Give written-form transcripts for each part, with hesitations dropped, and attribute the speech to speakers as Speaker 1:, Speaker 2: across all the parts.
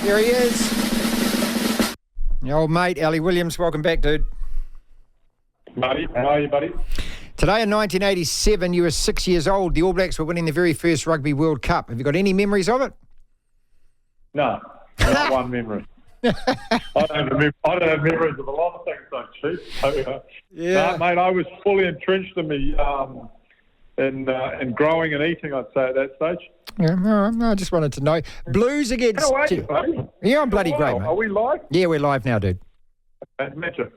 Speaker 1: Here he is. Your old mate, Ali Williams. Welcome back, dude.
Speaker 2: Buddy, how are you, buddy?
Speaker 1: Today in 1987, you were 6 years old. The All Blacks were winning the very first Rugby World Cup. Have you got any memories of it?
Speaker 2: No, not one memory. I don't have memories of a lot of things, though, Chief. So,
Speaker 1: Yeah.
Speaker 2: mate, I was fully entrenched in in growing and eating, I'd say, at that stage.
Speaker 1: Yeah, no, I just wanted to know. Blues against...
Speaker 2: How are you, buddy?
Speaker 1: Yeah, I'm bloody great, mate.
Speaker 2: Are we live?
Speaker 1: Yeah, we're live now, dude.
Speaker 2: Imagine.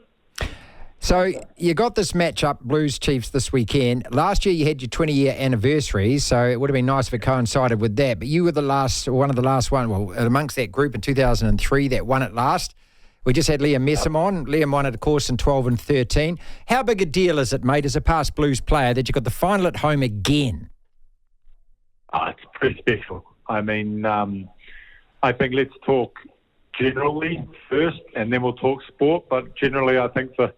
Speaker 1: So you got this matchup, Blues Chiefs, this weekend. Last year you had your 20-year anniversary, so it would have been nice if it coincided with that. But you were one of the last one, well, amongst that group in 2003 that won it last. We just had Liam Messam on. Liam won it, of course, in 12 and 13. How big a deal is it, mate, as a past Blues player, that you got the final at home again?
Speaker 2: It's pretty special. I mean, I think let's talk generally first, and then we'll talk sport. But generally, I think for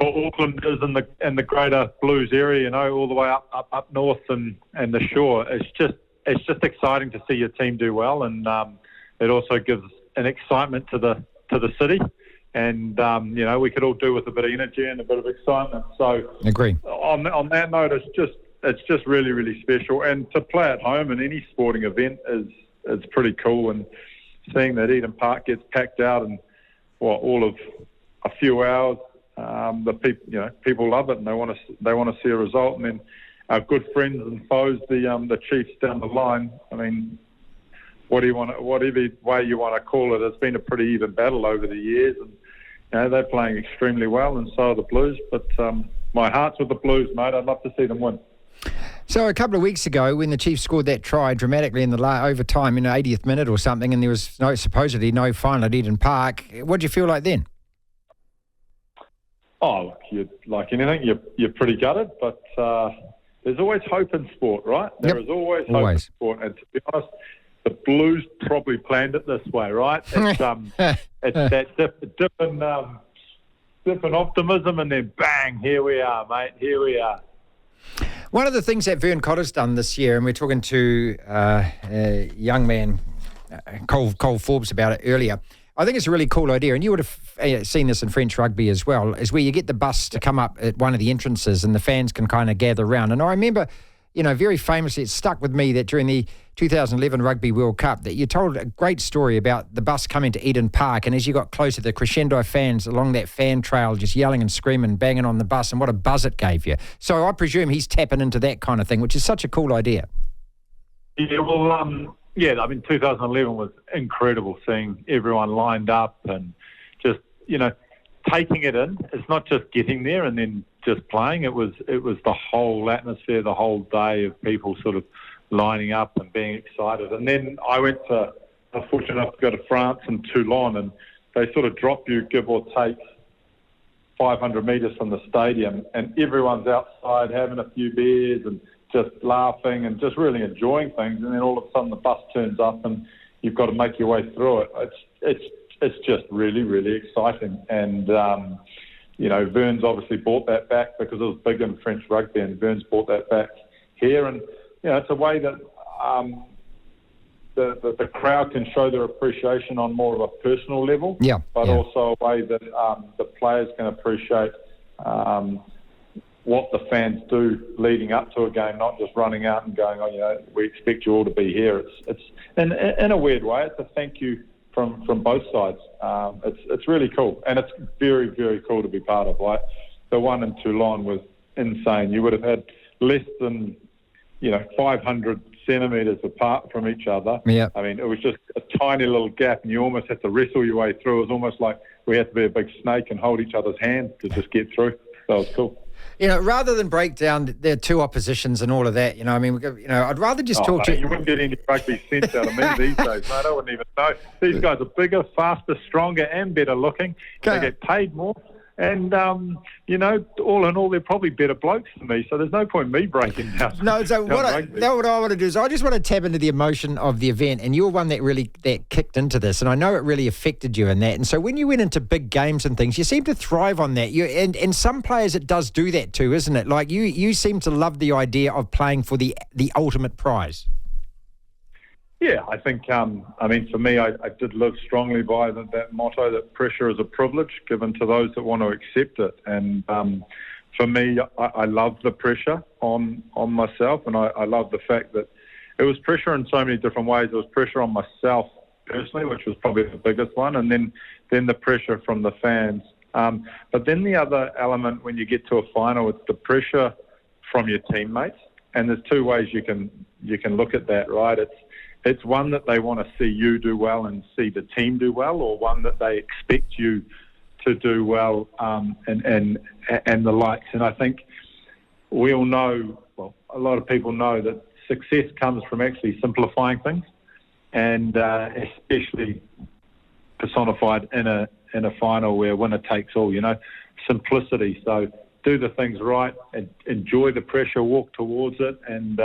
Speaker 2: Aucklanders and the greater Blues area, you know, all the way up north and the shore, it's just exciting to see your team do well, and it also gives an excitement to the city, and you know, we could all do with a bit of energy and a bit of excitement. So,
Speaker 1: agree.
Speaker 2: On that note, it's just really, really special, and to play at home in any sporting event is pretty cool. And seeing that Eden Park gets packed out in all of a few hours. People love it, and they want to see a result. And then our good friends and foes, the Chiefs down the line. I mean, whatever way you want to call it, it's been a pretty even battle over the years, and you know, they're playing extremely well, and so are the Blues. But my heart's with the Blues, mate. I'd love to see them win.
Speaker 1: So a couple of weeks ago, when the Chiefs scored that try dramatically in the overtime in the 80th minute or something, and there was supposedly no final at Eden Park, what did you feel like then?
Speaker 2: Oh, look, like anything, you're pretty gutted, but there's always hope in sport, right? There is always hope in sport, and to be honest, the Blues probably planned it this way, right? It's that dip in optimism, and then bang, here we are, mate, here we are.
Speaker 1: One of the things that Vern Cotter's done this year, and we're talking to a young man, Cole Forbes, about it earlier, I think it's a really cool idea, and you would have seen this in French rugby as well, is where you get the bus to come up at one of the entrances and the fans can kind of gather around. And I remember, you know, very famously, it stuck with me that during the 2011 Rugby World Cup that you told a great story about the bus coming to Eden Park, and as you got closer, the crescendo fans along that fan trail just yelling and screaming, banging on the bus, and what a buzz it gave you. So I presume he's tapping into that kind of thing, which is such a cool idea.
Speaker 2: Yeah, well, yeah, I mean, 2011 was incredible, seeing everyone lined up and just, you know, taking it in. It's not just getting there and then just playing. It was the whole atmosphere, the whole day of people sort of lining up and being excited. And then I was fortunate enough to go to France and Toulon, and they sort of drop you, give or take, 500 metres from the stadium, and everyone's outside having a few beers and just laughing and just really enjoying things, and then all of a sudden the bus turns up and you've got to make your way through it. It's just really, really exciting. And, you know, Vern's obviously brought that back because it was big in French rugby, and Vern's brought that back here. And, you know, it's a way that the crowd can show their appreciation on more of a personal level, but also a way that the players can appreciate what the fans do leading up to a game, not just running out and going, oh, you know, we expect you all to be here. It's in a weird way, it's a thank you from both sides. It's really cool, and it's very, very cool to be part of. Like the one in Toulon was insane. You would have had less than, 500 centimetres apart from each other.
Speaker 1: Yeah.
Speaker 2: I mean, it was just a tiny little gap, and you almost had to wrestle your way through. It was almost like we had to be a big snake and hold each other's hands to just get through. That was cool.
Speaker 1: Rather than break down their two oppositions and all of that, I'd rather just talk to you.
Speaker 2: You wouldn't get any rugby sense out of me these days, mate. I wouldn't even know. These guys are bigger, faster, stronger, and better looking. They get paid more. And, all in all, they're probably better blokes than me, so there's no point in me breaking down.
Speaker 1: No, so what I want to do is I just want to tap into the emotion of the event, and you're one that kicked into this, and I know it really affected you in that. And so when you went into big games and things, you seem to thrive on that. And some players, it does do that too, isn't it? Like you seem to love the idea of playing for the ultimate prize.
Speaker 2: Yeah, I think, for me, I did live strongly by that motto that pressure is a privilege given to those that want to accept it. And for me, I love the pressure on myself, and I love the fact that it was pressure in so many different ways. It was pressure on myself personally, which was probably the biggest one, and then the pressure from the fans. But then the other element when you get to a final, it's the pressure from your teammates. And there's two ways you can look at that, right? It's one that they want to see you do well and see the team do well, or one that they expect you to do well, and the likes. And I think we all know, well, a lot of people know that success comes from actually simplifying things, and especially personified in a final where winner takes all. Simplicity. So do the things right, and enjoy the pressure, walk towards it, and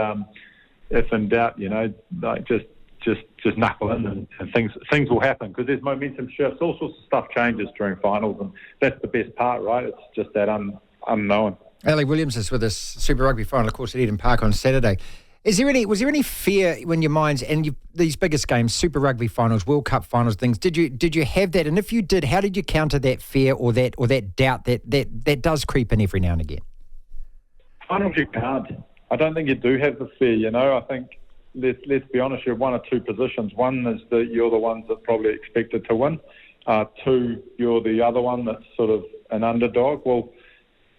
Speaker 2: if in doubt, just knuckle in, and things will happen, because there's momentum shifts, all sorts of stuff changes during finals, and that's the best part, right? It's just that unknown.
Speaker 1: Ali Williams is with us, Super Rugby final, of course, at Eden Park on Saturday. Was there any fear in your minds, and these biggest games, Super Rugby finals, World Cup finals, things? Did you have that? And if you did, how did you counter that fear or that doubt that does creep in every now and again?
Speaker 2: Finals, you can't. I don't think you do have the fear. I think let's be honest. You're one or two positions. One is that you're the ones that probably expected to win. Two, you're the other one that's sort of an underdog. Well,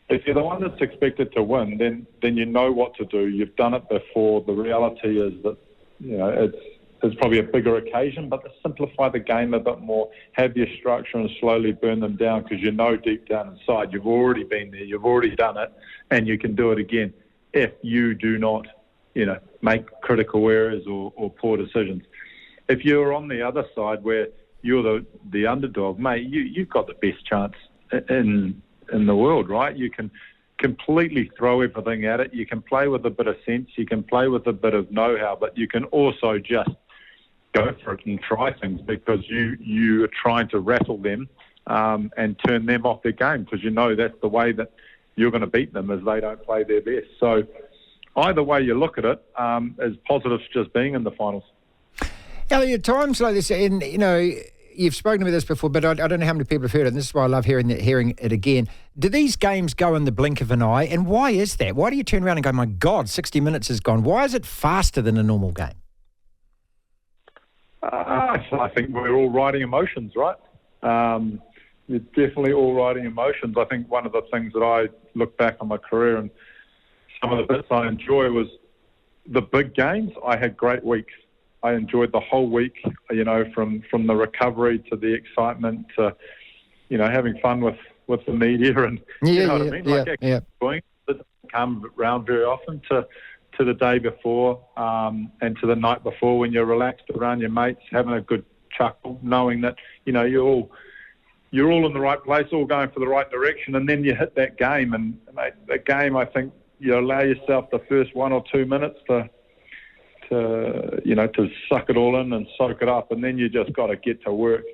Speaker 2: if you're the one that's expected to win, then you know what to do. You've done it before. The reality is that it's probably a bigger occasion, but to simplify the game a bit more, have your structure and slowly burn them down, because deep down inside you've already been there, you've already done it, and you can do it again if you do not, make critical errors or poor decisions. If you're on the other side where you're the underdog, mate, you've got the best chance in the world, right? You can completely throw everything at it. You can play with a bit of sense. You can play with a bit of know-how, but you can also just go for it and try things, because you are trying to rattle them and turn them off their game, because that's the way that you're going to beat them, as they don't play their best. So either way you look at it, as positives just being in the finals.
Speaker 1: Ellie, at times like this, and you've spoken about this before, but I don't know how many people have heard it, and this is why I love hearing it again. Do these games go in the blink of an eye, and why is that? Why do you turn around and go, my God, 60 minutes is gone? Why is it faster than a normal game?
Speaker 2: I think we're all riding emotions, right? You're definitely all riding emotions. I think one of the things that I look back on my career, and some of the bits I enjoy, was the big games. I had great weeks. I enjoyed the whole week, from the recovery to the excitement to, having fun with the media, and you know what I mean? Enjoying it doesn't come around very often, to the day before and to the night before, when you're relaxed around your mates, having a good chuckle, knowing that, you're all in the right place, all going for the right direction, and then you hit that game. And mate, that game, I think you allow yourself the first 1 or 2 minutes to suck it all in and soak it up, and then you just got to get to work.